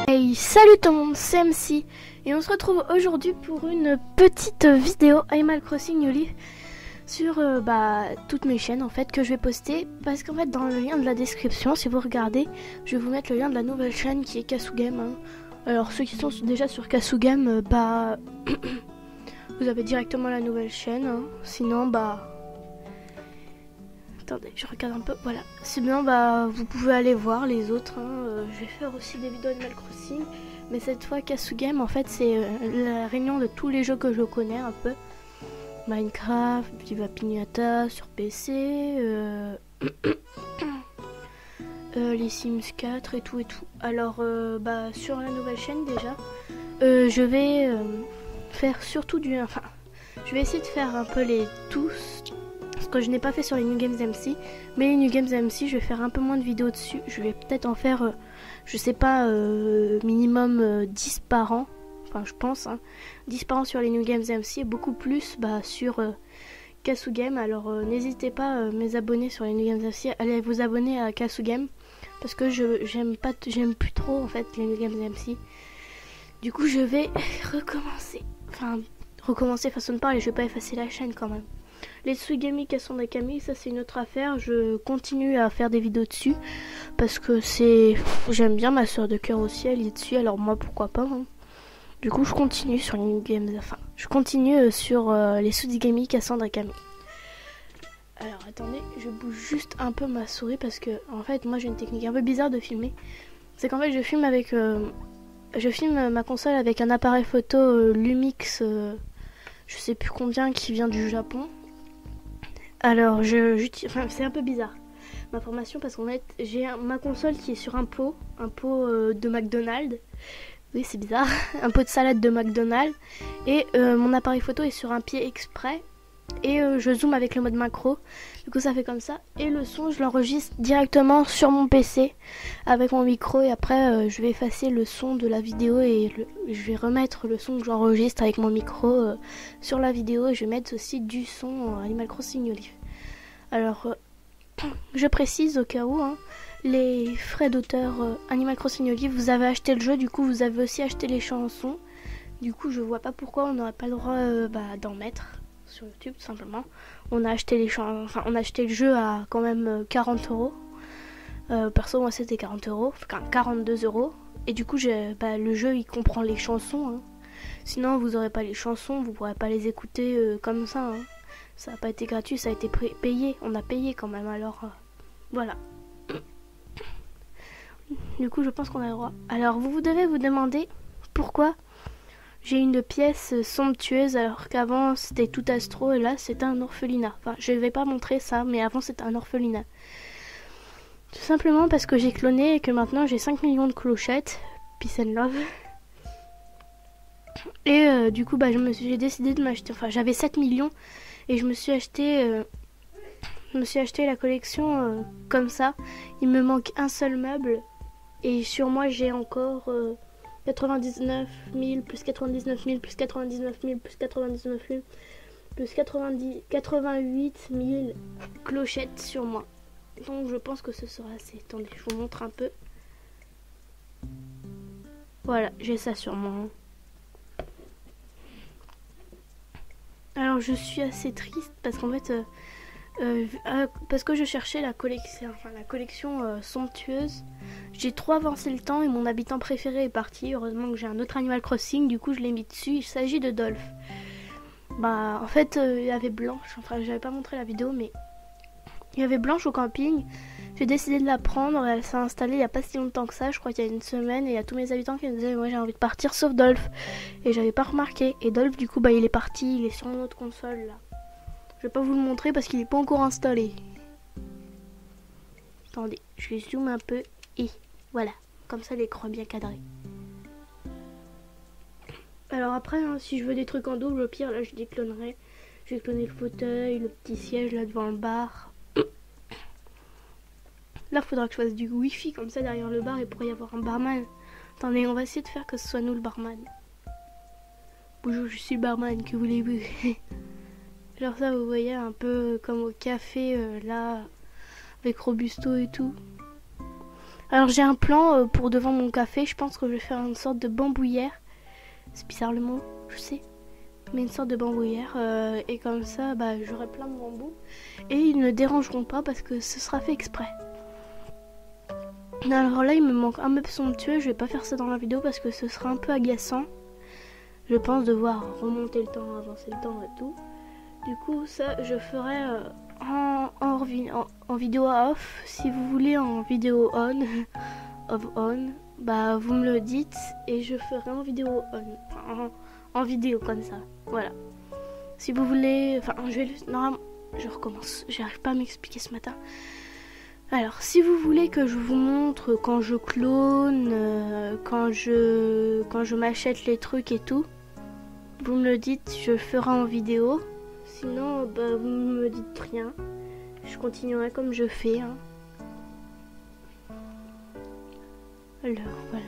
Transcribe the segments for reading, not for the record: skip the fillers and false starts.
Hey, salut tout le monde, c'est MC et on se retrouve aujourd'hui pour une petite vidéo Animal Crossing New Leaf sur toutes mes chaînes en fait que je vais poster, parce qu'en fait dans le lien de la description, si vous regardez, je vais vous mettre le lien de la nouvelle chaîne qui est Kasugame, hein. Alors ceux qui sont déjà sur Kasugame, vous avez directement la nouvelle chaîne, hein. Sinon attendez, je regarde un peu, voilà. Sinon, vous pouvez aller voir les autres, hein. Je vais faire aussi des vidéos Animal Crossing. Mais cette fois, Kasugame, en fait, c'est la réunion de tous les jeux que je connais un peu. Minecraft, Viva Pinata sur PC, les Sims 4 et tout et tout. Alors, sur la nouvelle chaîne déjà, je vais faire surtout je vais essayer de faire un peu les tous. Ce que je n'ai pas fait sur les New Games MC, mais les New Games MC, je vais faire un peu moins de vidéos dessus. Je vais peut-être en faire, je sais pas, minimum 10 par an. Enfin, je pense, hein. 10 par an sur les New Games MC et beaucoup plus sur Kasugame. Alors, n'hésitez pas, mes abonnés sur les New Games MC, allez vous abonner à Kasugame. Parce que j'aime plus trop, en fait, les New Games MC. Du coup, je vais recommencer. Enfin, recommencer façon de parler, je vais pas effacer la chaîne quand même. Les Tsugami Cassandra Camille, ça c'est une autre affaire. Je continue à faire des vidéos dessus parce que j'aime bien, ma soeur de cœur aussi, elle est dessus, alors moi pourquoi pas, hein. Du coup je continue sur les New Games, je continue sur les Tsugami Cassandra Camille. Alors attendez, je bouge juste un peu ma souris parce que en fait moi j'ai une technique un peu bizarre de filmer. C'est qu'en fait je filme ma console avec un appareil photo Lumix, je sais plus combien, qui vient du Japon. Alors c'est un peu bizarre ma formation, parce qu'en fait j'ai ma console qui est sur un pot de McDonald's. Oui, c'est bizarre. Un pot de salade de McDonald's, et mon appareil photo est sur un pied exprès, et je zoome avec le mode macro. Du coup ça fait comme ça, et le son je l'enregistre directement sur mon PC avec mon micro, et après je vais effacer le son de la vidéo et je vais remettre le son que j'enregistre avec mon micro sur la vidéo, et je vais mettre aussi du son Animal Crossing New Leaf. Alors je précise au cas où, hein, les frais d'auteur Animal Crossing New Leaf, vous avez acheté le jeu, du coup vous avez aussi acheté les chansons. Du coup je vois pas pourquoi on n'aurait pas le droit d'en mettre sur YouTube tout simplement. On a acheté on a acheté le jeu à quand même 40 euros. Perso moi c'était 40 euros, enfin 42 euros. Et du coup le jeu il comprend les chansons. Hein. Sinon vous aurez pas les chansons, vous pourrez pas les écouter comme ça. Hein. Ça n'a pas été gratuit, ça a été payé. On a payé quand même alors voilà. Du coup je pense qu'on a le droit. Alors vous devez vous demander pourquoi j'ai une pièce somptueuse alors qu'avant c'était tout astro et là c'est un orphelinat. Enfin, je vais pas montrer ça, mais avant c'était un orphelinat. Tout simplement parce que j'ai cloné et que maintenant j'ai 5 millions de clochettes. Peace and love. Et du coup, j'ai décidé de m'acheter. Enfin, j'avais 7 millions et je me suis acheté la collection comme ça. Il me manque un seul meuble et sur moi j'ai encore 99 000, plus 99 000, plus 99 000, plus 99 000, plus 88 000 clochettes sur moi. Donc je pense que ce sera assez. Attendez, je vous montre un peu. Voilà, j'ai ça sur moi. Alors je suis assez triste parce qu'en fait... parce que je cherchais la collection somptueuse. J'ai trop avancé le temps et mon habitant préféré est parti. Heureusement que j'ai un autre Animal Crossing, du coup je l'ai mis dessus. Il s'agit de Dolph. En fait il y avait Blanche, enfin j'avais pas montré la vidéo mais il y avait Blanche au camping. J'ai décidé de la prendre, elle s'est installée il y a pas si longtemps que ça, je crois qu'il y a une semaine, et il y a tous mes habitants qui me disaient moi j'ai envie de partir sauf Dolph. Et j'avais pas remarqué. Et Dolph du coup il est parti, il est sur mon autre console là. Je vais pas vous le montrer parce qu'il est pas encore installé. Attendez, je zoome un peu et voilà, comme ça l'écran est bien cadré. Alors après, hein, si je veux des trucs en double, au pire là je déclonerai. Je vais cloner le fauteuil, le petit siège là devant le bar. Là faudra que je fasse du wifi comme ça derrière le bar et pourrait y avoir un barman. Attendez, on va essayer de faire que ce soit nous le barman. Bonjour, je suis le barman, que voulez-vous? Genre ça vous voyez un peu comme au café là avec Robusto et tout. Alors j'ai un plan pour devant mon café, je pense que je vais faire une sorte de bambouillère. C'est bizarre le mot, je sais. Mais une sorte de bambouillère et comme ça j'aurai plein de bambous. Et ils ne dérangeront pas parce que ce sera fait exprès. Alors là il me manque un meuble somptueux, je vais pas faire ça dans la vidéo parce que ce sera un peu agaçant. Je pense devoir remonter le temps, avancer le temps et tout. Du coup ça je ferai en vidéo off. Si vous voulez en vidéo on, vous me le dites et je ferai en vidéo on, en vidéo comme ça. Voilà. Si vous voulez, normalement, je recommence. J'arrive pas à m'expliquer ce matin. Alors, si vous voulez que je vous montre quand je clone, quand je m'achète les trucs et tout, vous me le dites, je le ferai en vidéo. Sinon, vous me dites rien. Je continuerai comme je fais. Hein. Alors, voilà.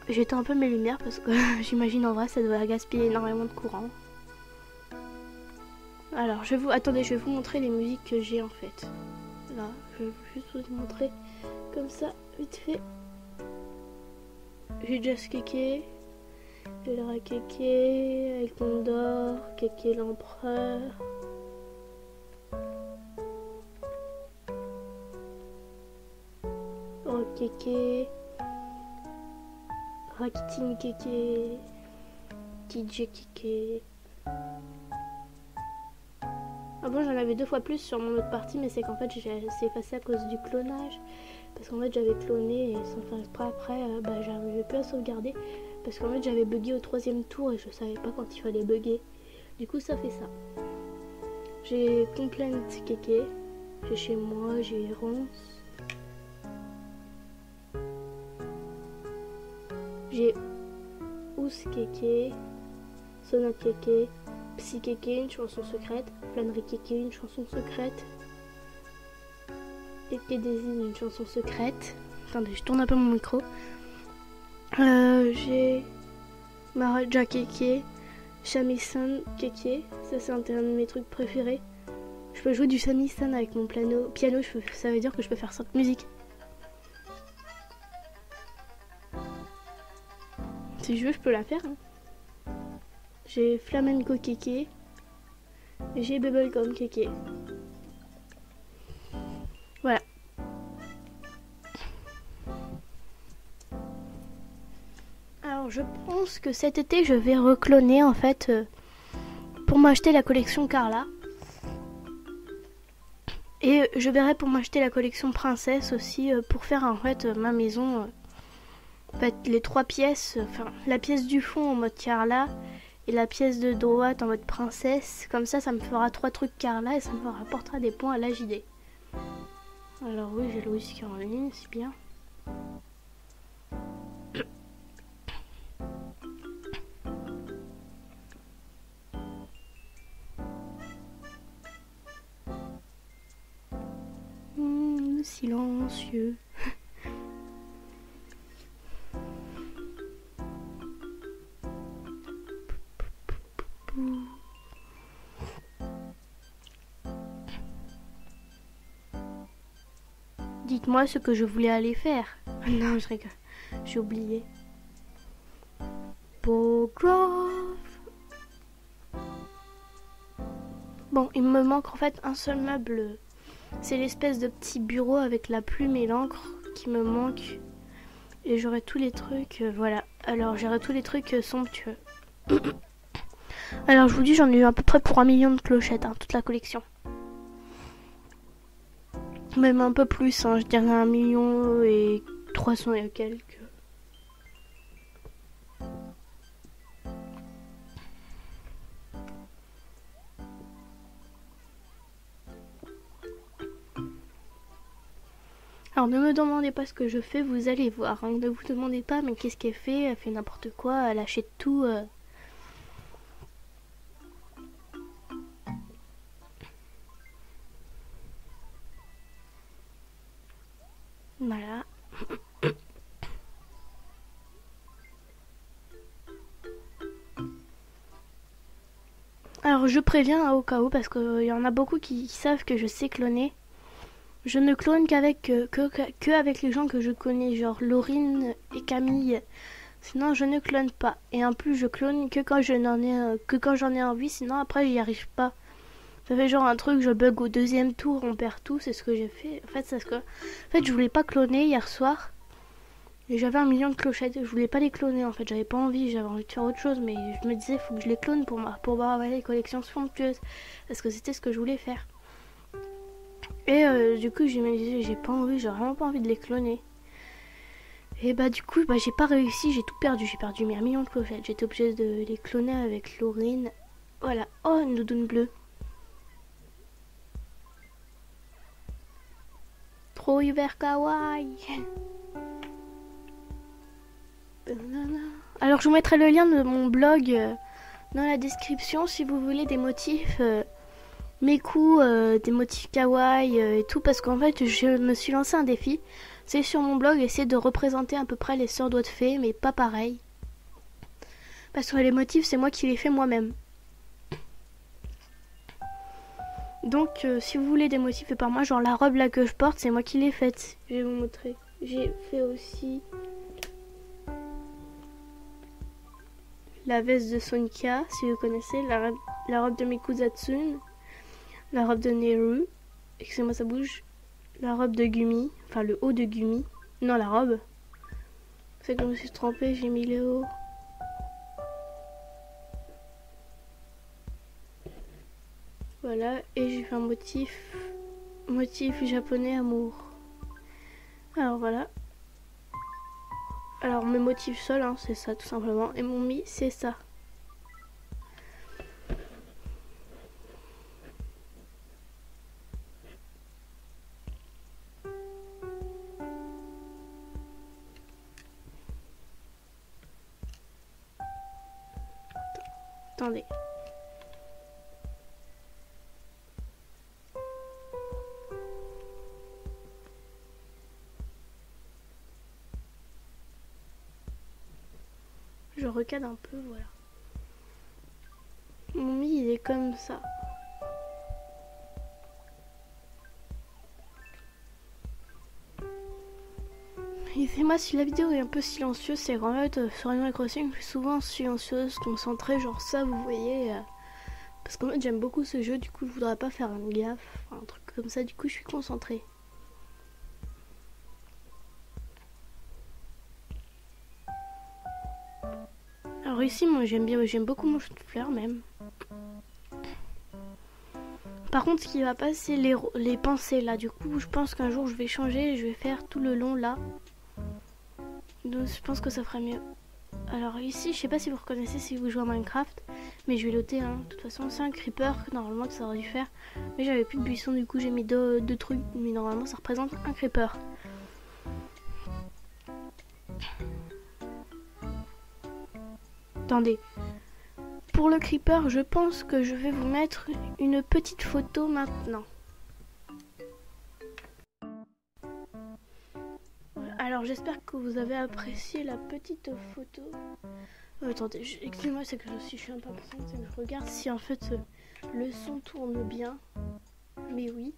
J'éteins un peu mes lumières parce que j'imagine en vrai ça doit gaspiller énormément de courant. Alors, attendez, je vais vous montrer les musiques que j'ai en fait. Là, je vais juste vous montrer comme ça, vite fait. J'ai Just Kéké, j'ai le Kéké, El Condor, Kéké l'Empereur. Oh Kéké, Rakitine Kéké, DJ Kéké. Ah bon, j'en avais 2 fois plus sur mon autre partie, mais c'est qu'en fait j'ai effacé à cause du clonage. Parce qu'en fait j'avais cloné et sans faire exprès après, j'arrivais plus à sauvegarder. Parce qu'en fait j'avais bugué au 3e tour et je savais pas quand il fallait bugger. Du coup ça fait ça. J'ai Complaint Kéké, j'ai chez moi, j'ai Ronce. J'ai Ous Kéké, Sonate Kéké, Psy Kéké, une chanson secrète, Flânerie Kéké, une chanson secrète, Kéké Désigne, une chanson secrète. Attendez, je tourne un peu mon micro. J'ai Maharaja Kéké, Shamisen Kéké, ça c'est un de mes trucs préférés. Je peux jouer du Shamisen avec mon piano, ça veut dire que je peux faire 5 musiques. Si je veux, je peux la faire. Hein. J'ai Flamenco Kéké. J'ai Bubblegum Kéké. Voilà. Alors je pense que cet été je vais recloner en fait pour m'acheter la collection Carla. Et je verrai pour m'acheter la collection Princesse aussi pour faire en fait ma maison. En fait les 3 pièces, enfin la pièce du fond en mode Carla et la pièce de droite en mode Princesse. Comme ça me fera 3 trucs Carla et ça me rapportera des points à la JD. Alors oui j'ai Louise Caroline, c'est bien. Silencieux. Dites-moi ce que je voulais aller faire. Non, je rigole. J'ai oublié. Bogrove. Bon, il me manque en fait un seul meuble. C'est l'espèce de petit bureau avec la plume et l'encre qui me manque. Et j'aurai tous les trucs, voilà. Alors j'aurai tous les trucs somptueux. Alors je vous dis, j'en ai eu à peu près pour 1 million de clochettes, hein, toute la collection. Même un peu plus, hein, je dirais 1 million et 300 et quelques. Alors ne me demandez pas ce que je fais, vous allez voir. Hein. Ne vous demandez pas, mais qu'est-ce qu'elle fait? Elle fait n'importe quoi, elle achète tout. Voilà. Alors je préviens au cas où, parce qu'il y en a beaucoup qui savent que je sais cloner. Je ne clone qu'avec avec les gens que je connais, genre Laurine et Camille. Sinon je ne clone pas. Et en plus je clone que quand j'en ai envie, sinon après j'y arrive pas. Ça fait genre un truc, je bug au 2e tour, on perd tout, c'est ce que j'ai fait. En fait, je voulais pas cloner hier soir. Et j'avais 1 million de clochettes, je voulais pas les cloner en fait, j'avais pas envie, j'avais envie de faire autre chose, mais je me disais faut que je les clone pour avoir les collections somptueuses. Parce que c'était ce que je voulais faire. Et du coup je me disais j'ai pas envie, j'ai vraiment pas envie de les cloner. Et bah du coup j'ai pas réussi, j'ai tout perdu, j'ai perdu mes 1 million de clochettes. J'étais obligée de les cloner avec Laurine. Voilà, oh une doudoune bleue. Trop hiver kawaii. Alors je vous mettrai le lien de mon blog dans la description si vous voulez des motifs mes coups, des motifs kawaii et tout, parce qu'en fait je me suis lancé un défi. C'est sur mon blog, essayer de représenter à peu près les sœurs doigts de fée, mais pas pareil. Parce que les motifs c'est moi qui les fais moi-même. Donc si vous voulez des motifs faits par moi, genre la robe là que je porte, c'est moi qui l'ai faite. Je vais vous montrer. J'ai fait aussi la veste de Sonika, si vous connaissez, la robe de Mikuzatsun, la robe de Neru, excusez-moi ça bouge, la robe de Gumi, enfin le haut de Gumi, non la robe, c'est que je me suis trompée, j'ai mis le haut. Voilà, et j'ai fait un motif japonais amour. Alors voilà. Alors mes motifs seuls, hein, c'est ça tout simplement, et mon mi c'est ça. Attendez. Je recadre un peu, voilà. Mon mi il est comme ça. Excusez-moi si la vidéo est un peu silencieuse, c'est qu'en fait sur Animal Crossing je suis souvent silencieuse, concentrée, genre ça vous voyez. Parce qu'en fait j'aime beaucoup ce jeu, du coup je voudrais pas faire une gaffe, enfin, un truc comme ça, du coup je suis concentrée. Alors ici moi j'aime beaucoup mon chou de fleurs même. Par contre ce qui va pas c'est les pensées là, du coup je pense qu'un jour je vais changer et je vais faire tout le long là. Donc je pense que ça ferait mieux. Alors ici je sais pas si vous reconnaissez si vous jouez à Minecraft, mais je vais loter hein. De toute façon c'est un creeper normalement que ça aurait dû faire. Mais j'avais plus de buissons, du coup j'ai mis deux trucs, mais normalement ça représente un creeper. Attendez. Pour le creeper, je pense que je vais vous mettre une petite photo maintenant. Alors j'espère que vous avez apprécié la petite photo. Attendez, excusez-moi, c'est que je suis un peu absente, c'est que je regarde si en fait le son tourne bien. Mais oui.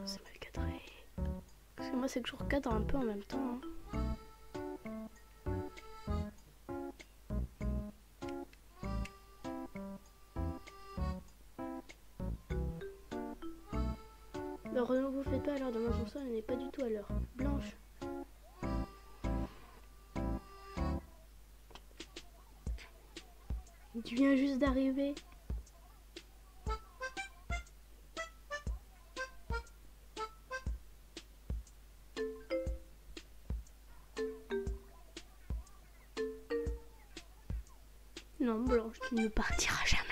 C'est mal cadré. Parce que moi c'est que je recadre un peu en même temps. Hein. Alors ne vous faites pas à l'heure de ma console, elle n'est pas du tout à l'heure. Blanche. Tu viens juste d'arriver. Non, Blanche, tu ne partiras jamais.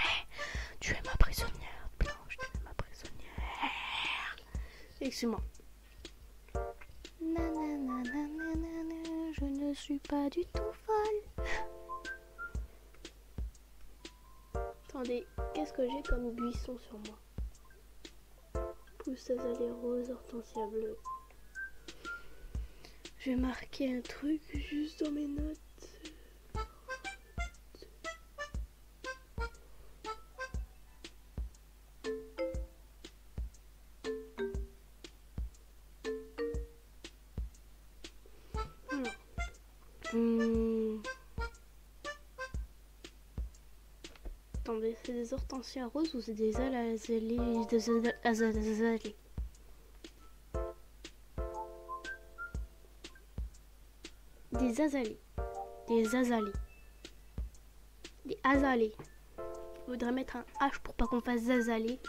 Tu es ma prisonnière. Blanche, tu es ma prisonnière. Excuse-moi. Je ne suis pas du tout folle. Attendez, qu'est-ce que j'ai comme buisson sur moi? Pousse azalée rose, hortensia bleue. Je vais marquer un truc juste dans mes notes. Attendez, c'est des hortensias roses ou c'est des azalées? Des azalées. Des azalées. Des azalées. Il faudrait mettre un H pour pas qu'on fasse azalées.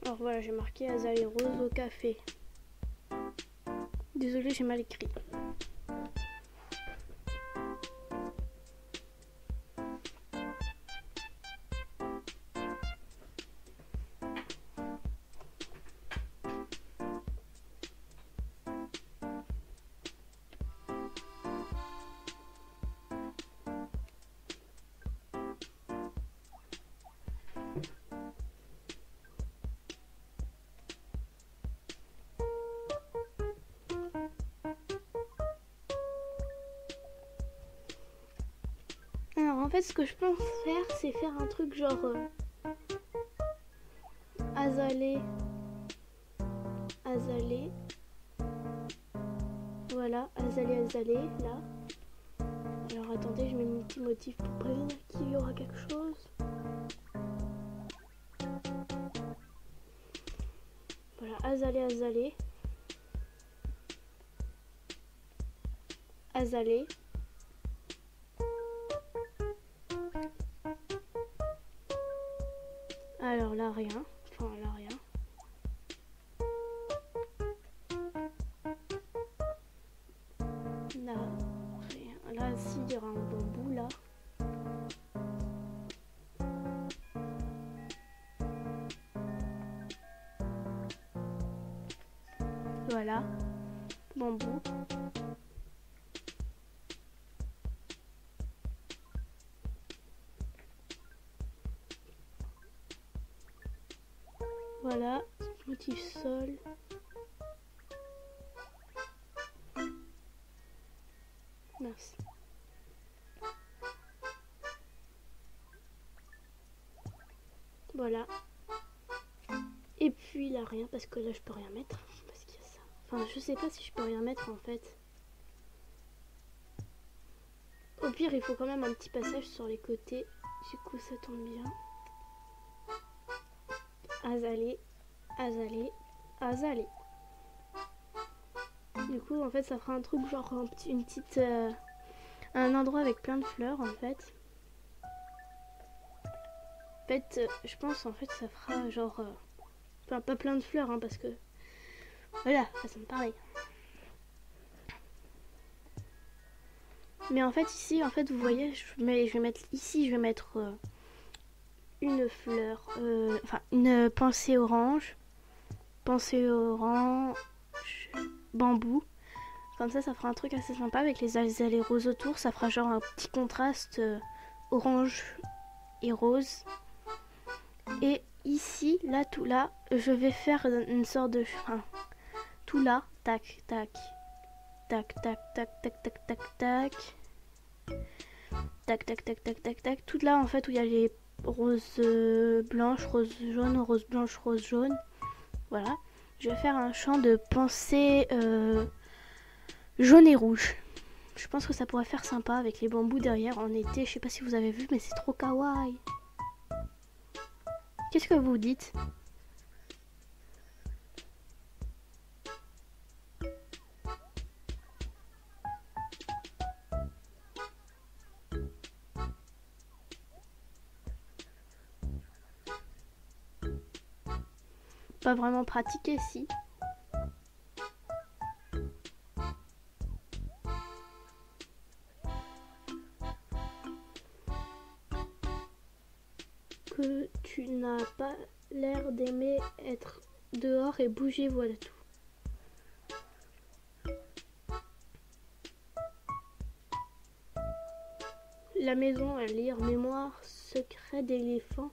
Alors voilà, j'ai marqué azalée rose au café. Désolée, j'ai mal écrit. Alors en fait ce que je pense faire c'est faire un truc genre azalée, azalée, voilà, azalée là. Alors attendez, je mets mon petit motif pour prévenir qu'il y aura quelque chose. Voilà, azalée, azalée. Alors là rien, enfin là rien. Là rien. Là si, il y aura un bambou là. Voilà, bambou. motif sol. Merci. Voilà. Et puis là rien parce que là je peux rien mettre. Parce qu'il y a ça. Enfin je sais pas si je peux rien mettre en fait. Au pire il faut quand même un petit passage sur les côtés. Du coup ça tombe bien. Azalée, azalée, azalée. Du coup en fait ça fera un truc genre une petite un endroit avec plein de fleurs en fait. En fait je pense en fait ça fera genre enfin pas plein de fleurs hein, parce que voilà façon de parler. Mais en fait ici en fait vous voyez je vais mettre ici je vais mettre une fleur enfin une pensée orange bambou. Comme ça fera un truc assez sympa avec les azalées roses autour. Ça fera genre un petit contraste orange et rose. Et ici, là, tout là, je vais faire une sorte de... Enfin, tout là, tac, tac. Tac, tac, tac, tac, tac, tac, tac. Tac, tac, tac, tac, tac, tac. Tout là, en fait, où il y a les roses blanches, roses jaunes, roses blanches, roses jaunes. Voilà. Je vais faire un champ de pensée... jaune et rouge. Je pense que ça pourrait faire sympa avec les bambous derrière en été. Je sais pas si vous avez vu, mais c'est trop kawaii. Qu'est-ce que vous dites? Pas vraiment pratiqué, si. Que tu n'as pas l'air d'aimer être dehors et bouger, voilà tout. La maison à lire, mémoire, secret d'éléphant.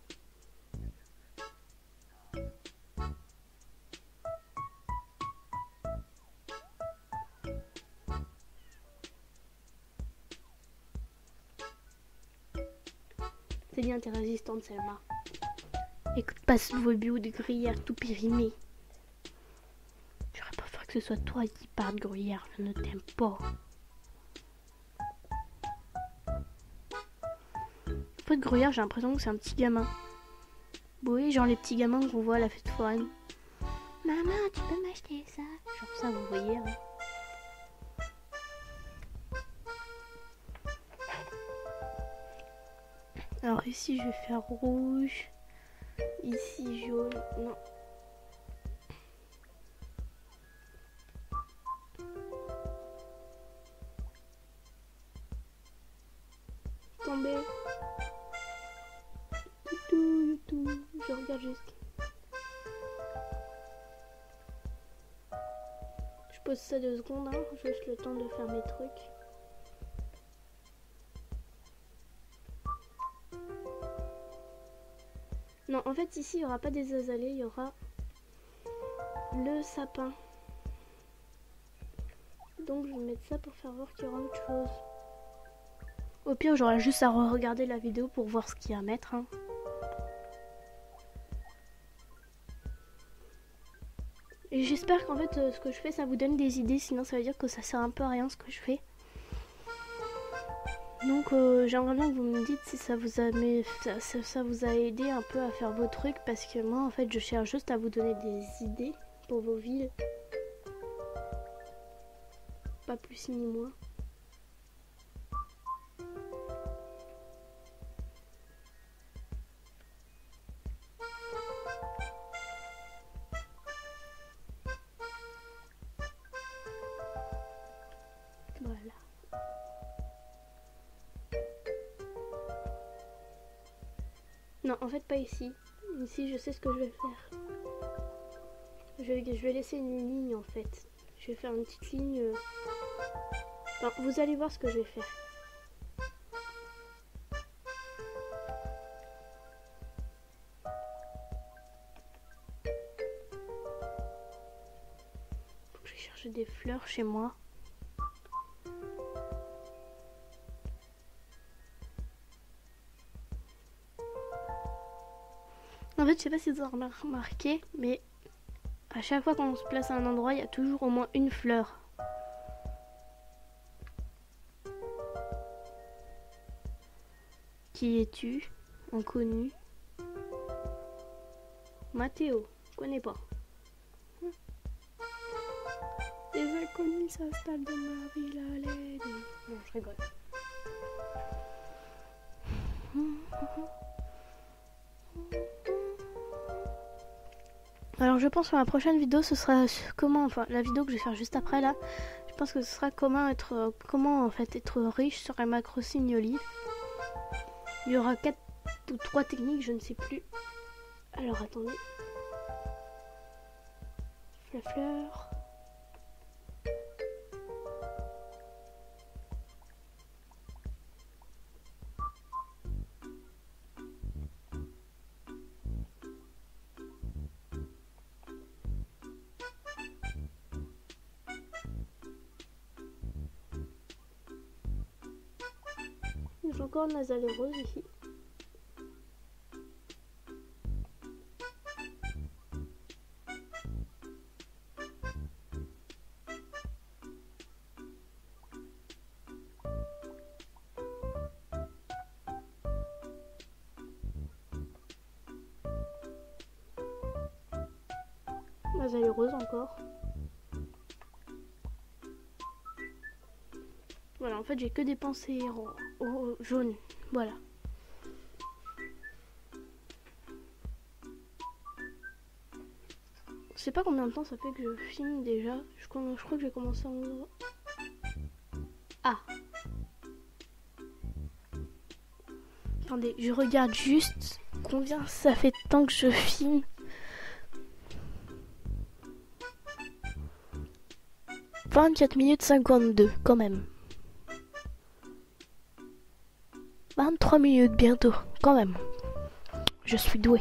C'est bien, t'es résistante, Selma. Écoute pas ce vieux de gruyère tout périmé. J'aurais préféré que ce soit toi qui parle de gruyère, je ne t'aime pas. En fait, gruyère, j'ai l'impression que c'est un petit gamin. Oui, genre les petits gamins qu'on voit à la fête foraine. Maman, tu peux m'acheter ça? Genre ça, vous voyez. Hein. Alors ici, je vais faire rouge. Ici, jaune. Non. Tombé. Tout. Je regarde juste. Je pose ça 2 secondes, hein, juste le temps de faire mes trucs. Non, en fait, ici, il n'y aura pas des azalées, il y aura le sapin. Donc, je vais mettre ça pour faire voir qu'il y aura autre chose. Au pire, j'aurai juste à regarder la vidéo pour voir ce qu'il y a à mettre. Hein. Et j'espère qu'en fait, ce que je fais, ça vous donne des idées. Sinon, ça veut dire que ça sert un peu à rien ce que je fais. Donc, j'aimerais bien que vous me dites si ça vous a aidé un peu à faire vos trucs. Parce que moi, en fait, je cherche juste à vous donner des idées pour vos villes. Pas plus ni moins. Voilà. Non, en fait pas ici. Ici, je sais ce que je vais faire. Je vais laisser une ligne en fait. Je vais faire une petite ligne. Enfin, vous allez voir ce que je vais faire. j'ai des fleurs chez moi. En fait, je sais pas si vous avez remarqué, mais à chaque fois qu'on se place à un endroit, il y a toujours au moins une fleur. Qui es-tu? Inconnu. Mathéo, je connais pas. Les inconnus s'installent dans ma ville à l'aide. Non, je rigole. Alors je pense que la prochaine vidéo ce sera comment, enfin la vidéo que je vais faire juste après là, je pense que ce sera comment en fait être riche sur Animal Crossing New Leaf. Il y aura 4 ou 3 techniques, je ne sais plus. Alors attendez. La fleur. J'ai encore une azalée rose ici. Azalée rose encore. Voilà, en fait j'ai que des pensées jaunes. Voilà. Je sais pas combien de temps ça fait que je filme déjà. Je crois que j'ai commencé en... Ah. Attendez, je regarde juste combien ça fait de temps que je filme. « 24 minutes 52, quand même. 23 minutes bientôt, quand même. Je suis douée.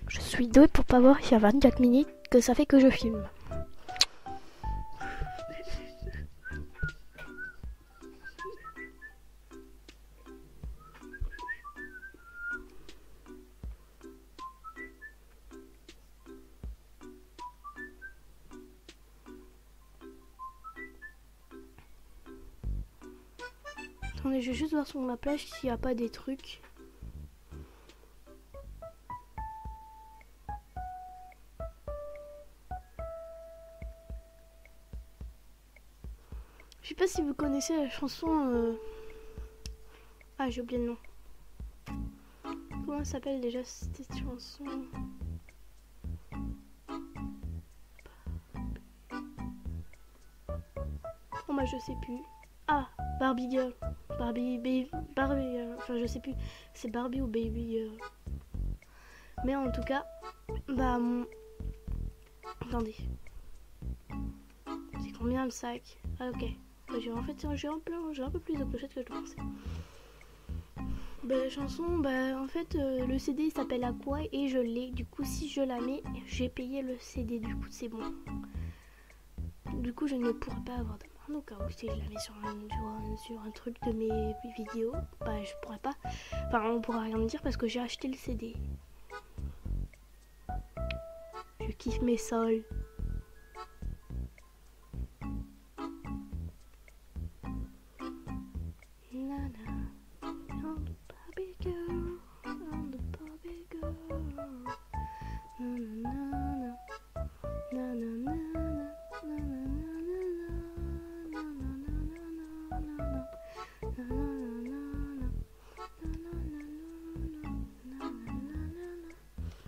Je suis douée pour pas voir qu'il y a 24 minutes que ça fait que je filme. Attendez, je vais juste voir sur ma plage s'il n'y a pas des trucs. Je sais pas si vous connaissez la chanson... Ah, j'ai oublié le nom. Comment elle s'appelle déjà cette chanson? Oh, moi je sais plus. Ah, Barbie Girl. Barbie, enfin je sais plus. C'est Barbie ou Baby Girl. Mais en tout cas, bah... Attendez. C'est combien le sac? Ah, ok. Bah, j'ai un peu plus de clochettes que je pensais. Bah, la chanson, bah en fait le CD il s'appelle Aqua et je l'ai. Du coup si je la mets, j'ai payé le CD, du coup c'est bon. Du coup je ne pourrai pas avoir de main au cas où si je la mets sur un truc de mes vidéos, bah je pourrais pas. Enfin on pourra rien me dire parce que j'ai acheté le CD. Je kiffe mes sols.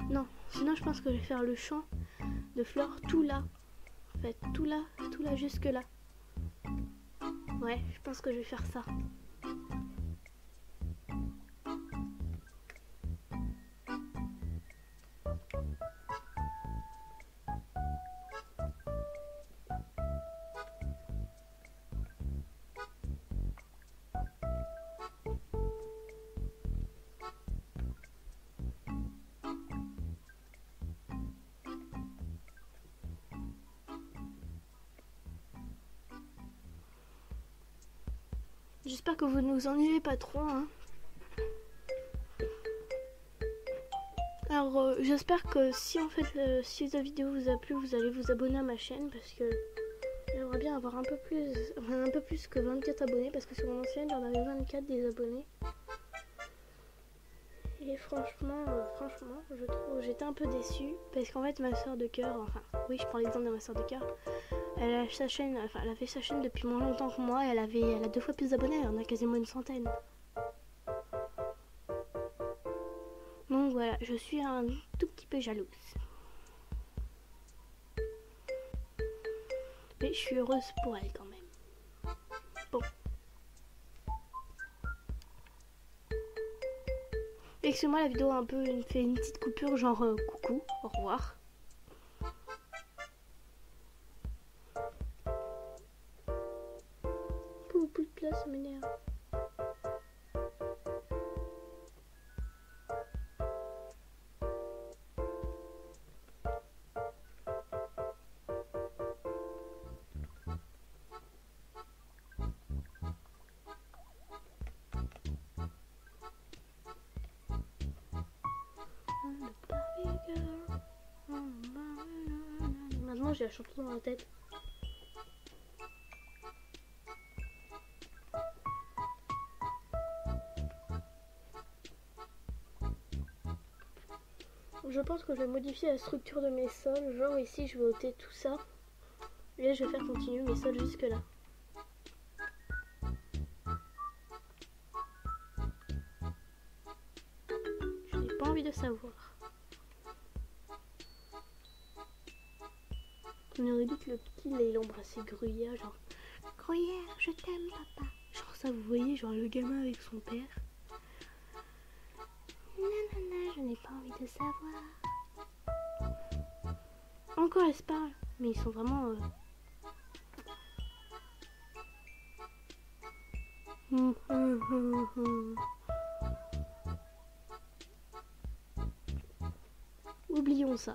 Non, sinon je pense que je vais faire le champ de fleurs tout là. En fait, tout là jusque là. Ouais, je pense que je vais faire ça. J'espère que vous ne vous ennuyez pas trop, hein. Alors j'espère que si en fait si la vidéo vous a plu, vous allez vous abonner à ma chaîne parce que j'aimerais bien avoir un peu plus que 24 abonnés parce que sur mon ancienne j'en avais 24 des abonnés. Et franchement, je trouve j'étais un peu déçue parce qu'en fait ma soeur de cœur, enfin oui je prends l'exemple de ma soeur de cœur, elle a sa chaîne, enfin elle a fait sa chaîne depuis moins longtemps que moi et elle a 2 fois plus d'abonnés, elle en a quasiment une centaine. Donc voilà, je suis un tout petit peu jalouse. Mais je suis heureuse pour elle quand même. Bon. Excusez-moi, la vidéo a un peu fait une petite coupure genre coucou, au revoir. Plus de place, ça m'énerve. Maintenant j'ai la chanson dans la tête. Je pense que je vais modifier la structure de mes sols. Genre ici je vais ôter tout ça. Et là je vais faire continuer mes sols jusque là. Je n'ai pas envie de savoir. On aurait dit que le petit là il embrassait Gruyère, genre Gruyère, je t'aime papa. Genre ça vous voyez, genre le gamin avec son père. Nanana, je n'ai pas envie de savoir. Encore elle se parle, mais ils sont vraiment oublions ça.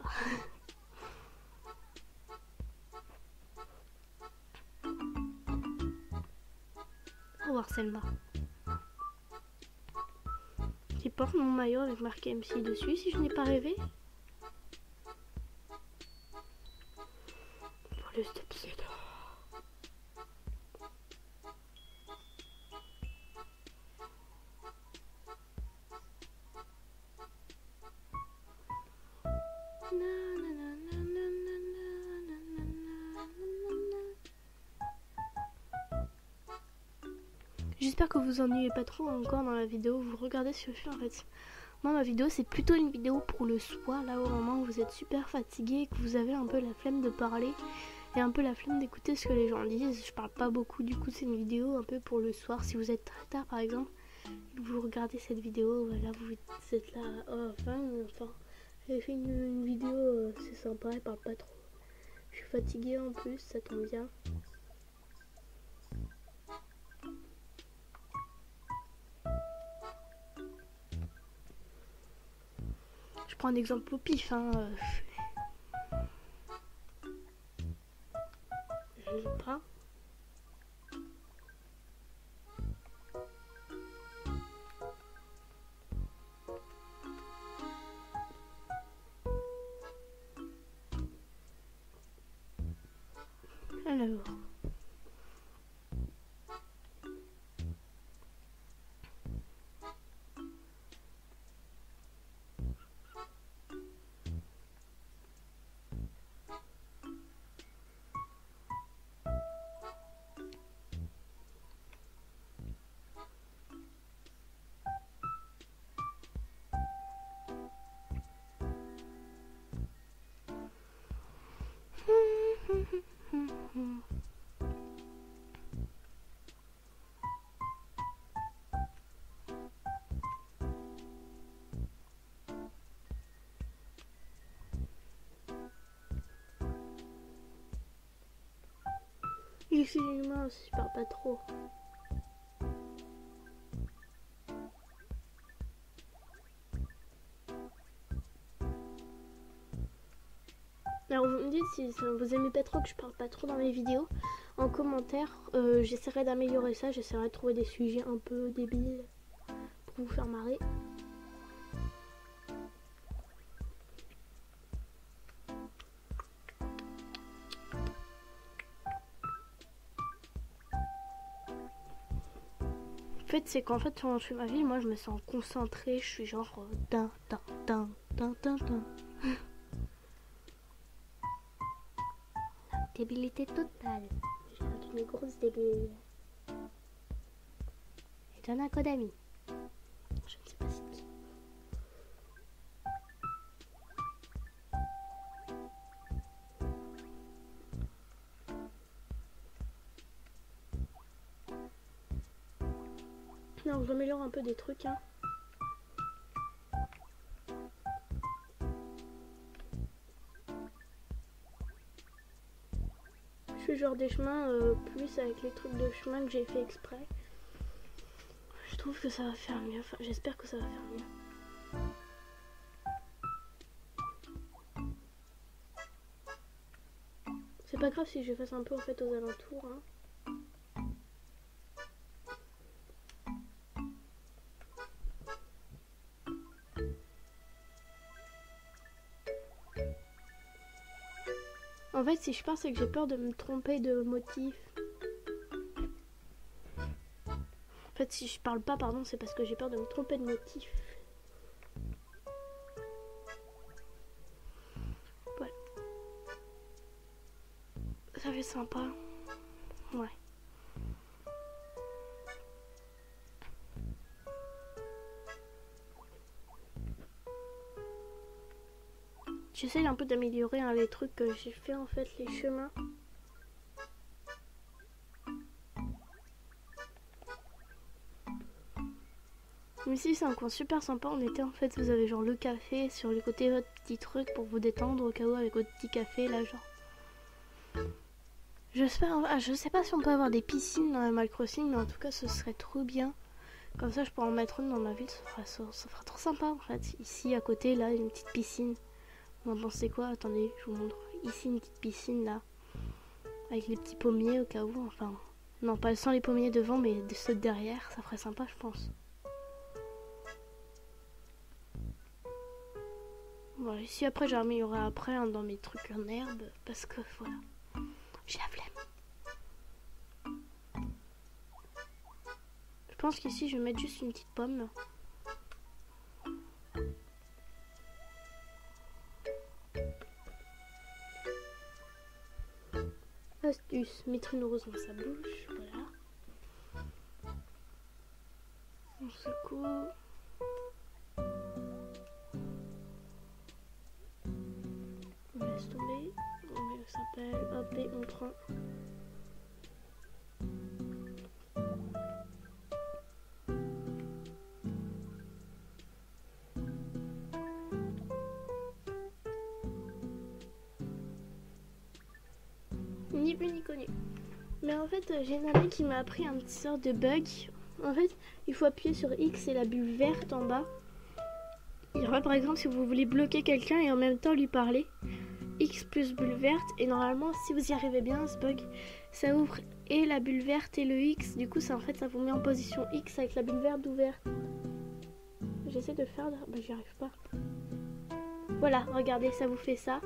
Au revoir Selma. Qui porte mon maillot avec marqué MC dessus si je n'ai pas rêvé. Pour le step c'est J'espère que vous ennuyez pas trop encore dans la vidéo. Vous regardez ce que je fais en fait. Moi ma vidéo c'est plutôt une vidéo pour le soir, là au moment où vous êtes super fatigué, que vous avez un peu la flemme de parler et un peu la flemme d'écouter ce que les gens disent. Je parle pas beaucoup, du coup c'est une vidéo un peu pour le soir. Si vous êtes très tard par exemple et que vous regardez cette vidéo, voilà, vous êtes là, oh, enfin j'ai fait une vidéo, c'est sympa, elle parle pas trop. Je suis fatiguée en plus, ça tombe bien. Je prends un exemple au pif, hein. Je prends. Alors. Excusez-moi si je parle pas trop. Alors vous me dites si vous aimez pas trop que je parle pas trop dans mes vidéos. En commentaire, j'essaierai d'améliorer ça. J'essaierai de trouver des sujets un peu débiles pour vous faire marrer. En fait, c'est qu'en fait, quand je fais ma vie, moi, je me sens concentrée. Je suis genre... tin, tin, tin, tin, tin, tin. Débilité totale. J'ai une grosse débilité. Et t'en as quoi d'amis? Je ne sais pas c'est qui. Non, j'améliore un peu des trucs, hein. Je fais genre des chemins plus avec les trucs de chemin que j'ai fait exprès. Je trouve que ça va faire mieux. Enfin, j'espère que ça va faire mieux. C'est pas grave si je fasse un peu en fait aux alentours, hein. En fait, si je pars, c'est que j'ai peur de me tromper de motif. En fait, si je parle pas, pardon, c'est parce que j'ai peur de me tromper de motif. Voilà. Ça fait sympa. Ouais. J'essaye un peu d'améliorer hein, les trucs que j'ai fait en fait, les chemins. Mais ici c'est un coin super sympa, en été en fait vous avez genre le café sur le côté votre petit truc pour vous détendre au cas où avec votre petit café là genre. J'espère, je sais pas si on peut avoir des piscines dans Animal Crossing mais en tout cas ce serait trop bien. Comme ça je pourrais en mettre une dans ma ville, ça fera trop sympa en fait. Ici à côté là une petite piscine. Vous en pensez quoi? Attendez, je vous montre. Ici une petite piscine là. Avec les petits pommiers au cas où. Enfin, non pas sans les pommiers devant mais ceux derrière. Ça ferait sympa je pense. Voilà, ici après j'ai amélioré après hein, dans mes trucs en herbe. Parce que voilà. J'ai la flemme. Je pense qu'ici je vais mettre juste une petite pomme là. Astuce, mettre une rose dans sa bouche, voilà. On secoue. On laisse tomber. On s'appelle, hop et on prend. Ni plus ni connu. Mais en fait, j'ai une amie qui m'a appris un petit sort de bug. En fait, il faut appuyer sur X et la bulle verte en bas. Il y aura par exemple si vous voulez bloquer quelqu'un et en même temps lui parler. X plus bulle verte. Et normalement, si vous y arrivez bien, ce bug, ça ouvre et la bulle verte et le X. Du coup, ça en fait, ça vous met en position X avec la bulle verte ouverte. J'essaie de le faire, bah j'y arrive pas. Voilà, regardez, ça vous fait ça.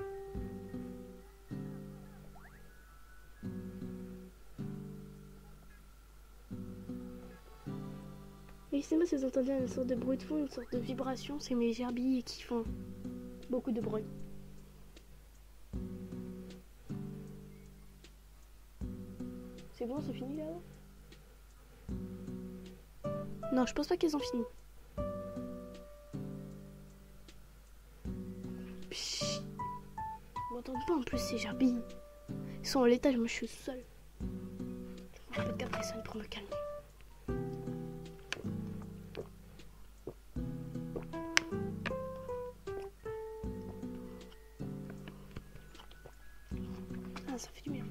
Excusez-moi si vous entendez une sorte de bruit de fond, une sorte de vibration, c'est mes gerbilles qui font beaucoup de bruit. C'est bon, c'est fini là? Non, je pense pas qu'ils ont fini. Pshhh. Vous m'entendez pas en plus ces gerbilles. Ils sont à l'étage, moi je suis seule. Un peu de capricène pour me calmer. Ah, ça fait du bien.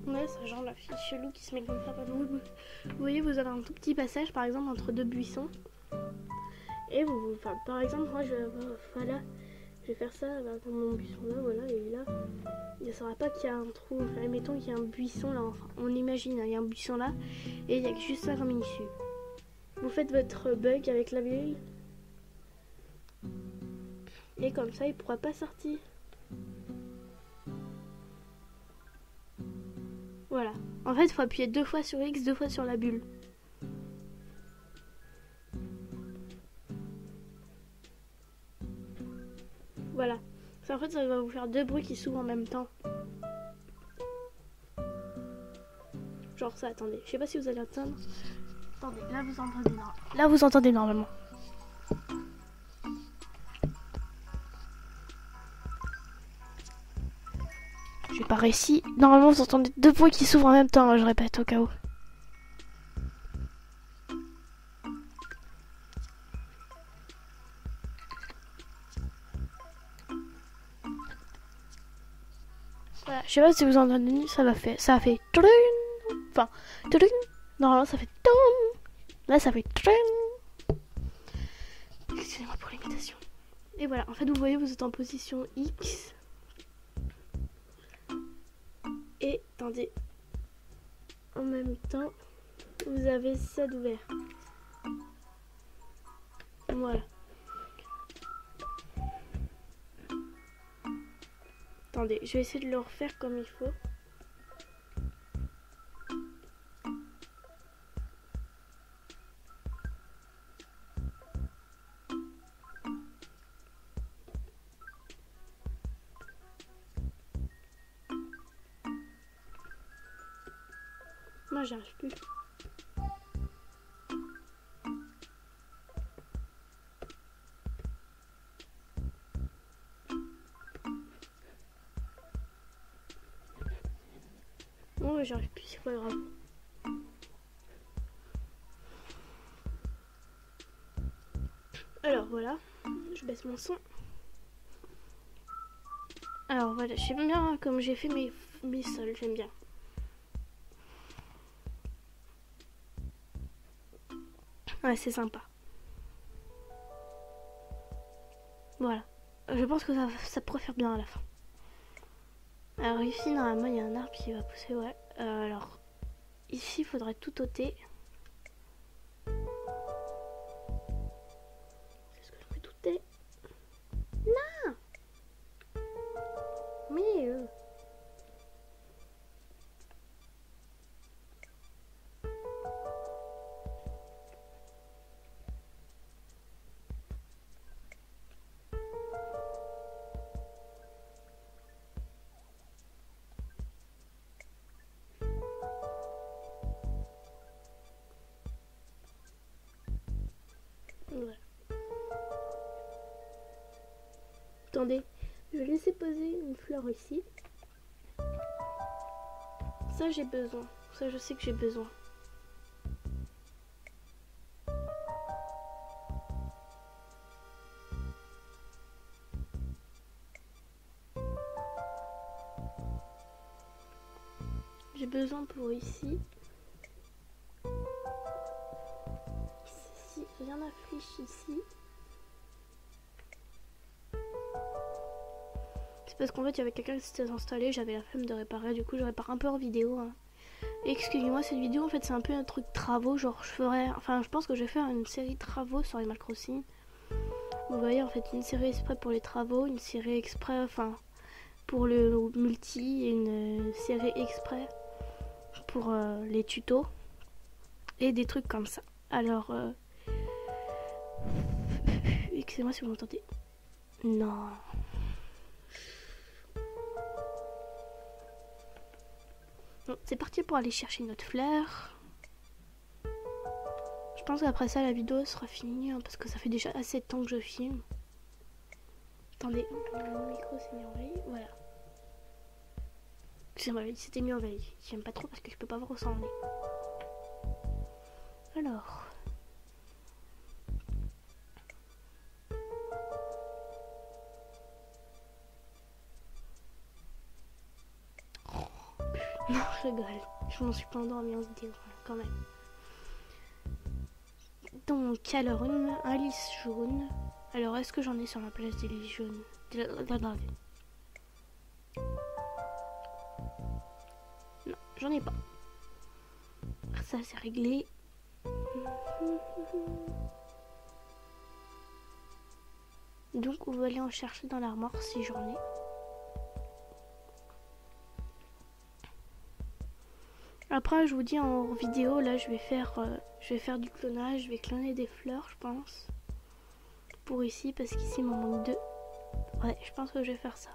Ouais, c'est genre la fille chelou qui se met comme ça. Vous voyez, vous avez un tout petit passage, par exemple, entre deux buissons. Et enfin, par exemple, moi, voilà, je vais faire ça dans mon buisson là, voilà, et là, il ne saura pas qu'il y a un trou. Enfin, admettons qu'il y a un buisson là, enfin, on imagine, hein, il y a un buisson là, et il y a juste ça comme issue. Vous faites votre bug avec la bulle, et comme ça, il ne pourra pas sortir. Voilà. En fait, il faut appuyer 2 fois sur X, 2 fois sur la bulle. Voilà. Ça, en fait, ça va vous faire 2 bruits qui s'ouvrent en même temps. Genre ça, attendez. Je sais pas si vous allez entendre. Attendez, là vous entendez normalement. Là vous entendez normalement. J'ai pas réussi. Normalement vous entendez 2 bruits qui s'ouvrent en même temps, je répète au cas où. Voilà, je sais pas si vous entendez, ça a fait enfin, normalement ça fait là ça fait excusez-moi pour l'imitation. Et voilà, en fait vous voyez vous êtes en position X. Et attendez, en même temps vous avez ça d'ouvert. Voilà. Attendez, je vais essayer de le refaire comme il faut. Moi, j'y arrive plus. Moi, j'y arrive plus, c'est pas grave. Alors voilà, je baisse mon son. Alors voilà, j'aime bien comme j'ai fait mes sols, j'aime bien. Ouais, c'est sympa. Voilà. Je pense que ça pourrait faire bien à la fin. Alors ici, normalement, il y a un arbre qui va pousser, ouais. Alors, ici, il faudrait tout ôter. Est-ce que je peux tout ôter? Non! Mais... Voilà. Attendez, je vais laisser poser une fleur ici. Ça, j'ai besoin. Ça, je sais que j'ai besoin. J'ai besoin pour ici. Ici, rien n'affiche ici. C'est parce qu'en fait, il y avait quelqu'un qui s'était installé, j'avais la flemme de réparer, du coup, je répare un peu en vidéo. Hein. Excusez-moi, cette vidéo, en fait, c'est un peu un truc travaux, genre, je pense que je vais faire une série de travaux sur Animal Crossing. Vous voyez, en fait, une série exprès pour les travaux, une série exprès, enfin, pour le multi, et une série exprès pour les tutos, et des trucs comme ça. Alors, excusez-moi si vous m'entendez. Non. Bon, c'est parti pour aller chercher notre fleur. Je pense qu'après ça, la vidéo sera finie, hein, parce que ça fait déjà assez de temps que je filme. Attendez, mon micro s'est mis en veille, voilà. C'était mis en veille. J'aime pas trop parce que je peux pas voir où ça en est. Alors... Non, je rigole. Je m'en suis pas endormie en vidéo, quand même. Donc, alors, un lys jaune. Alors, est-ce que j'en ai sur la place des lys jaunes? Non, j'en ai pas. Ça, c'est réglé. Donc, on va aller en chercher dans l'armoire si j'en ai. Après, je vous dis en vidéo, là, je vais faire du clonage. Je vais cloner des fleurs, je pense. Pour ici, parce qu'ici, il m'en manque 2. Ouais, je pense que je vais faire ça.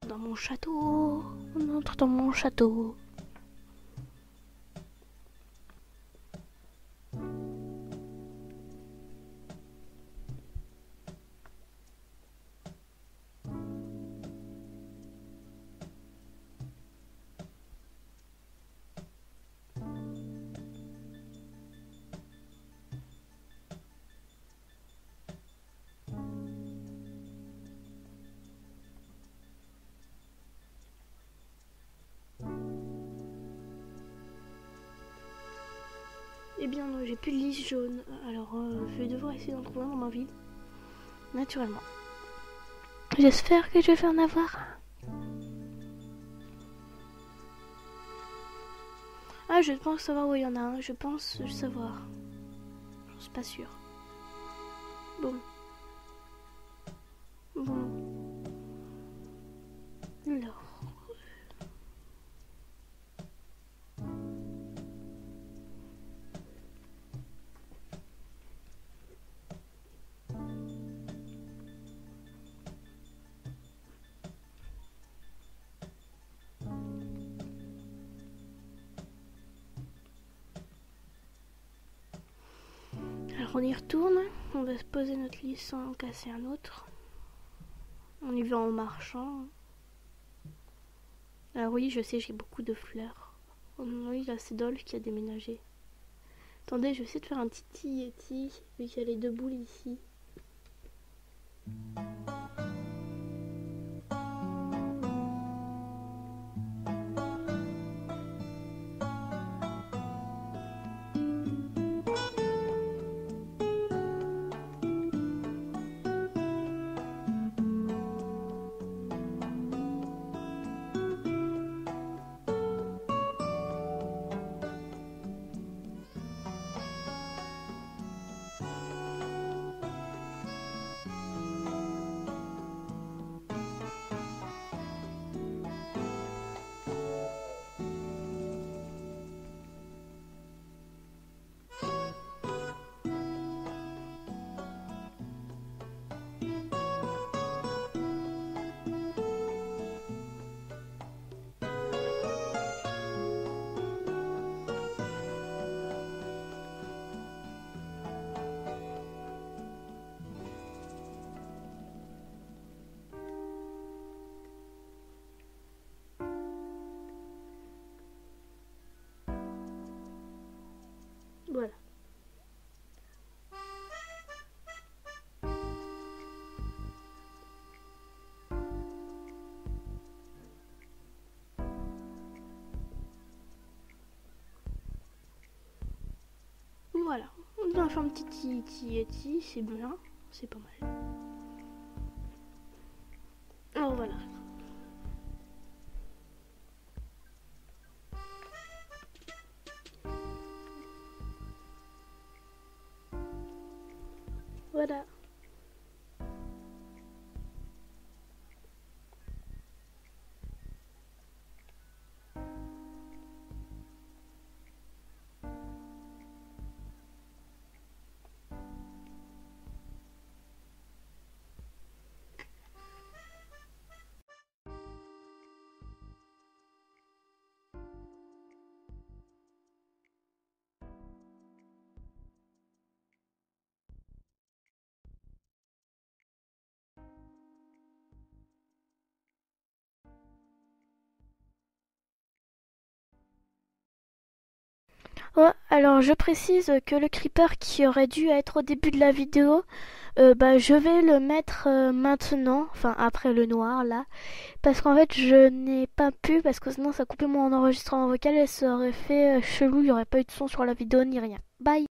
Dans mon château, on entre dans mon château. Eh bien non, j'ai plus de lys jaune. Alors je vais devoir essayer d'en trouver un dans ma ville. Naturellement. J'espère que je vais en avoir un. Ah, je pense savoir où il y en a un. Je pense savoir. Je suis pas sûre. Bon. Bon. Alors. Alors on y retourne. On va se poser notre lit sans en casser un autre. On y va en marchant. Ah oui, je sais, j'ai beaucoup de fleurs. Oh oui, là c'est Dolph qui a déménagé. Attendez, je vais essayer de faire un petit Yeti, vu qu'il y a les 2 boules ici. Voilà. Voilà. On a fait un petit Yeti, c'est bien. C'est pas mal. Alors voilà. Voilà. Oh, alors je précise que le creeper qui aurait dû être au début de la vidéo, je vais le mettre maintenant, enfin après le noir là, parce qu'en fait je n'ai pas pu, parce que sinon ça coupait mon enregistrement vocal et ça aurait fait chelou, il n'y aurait pas eu de son sur la vidéo ni rien. Bye.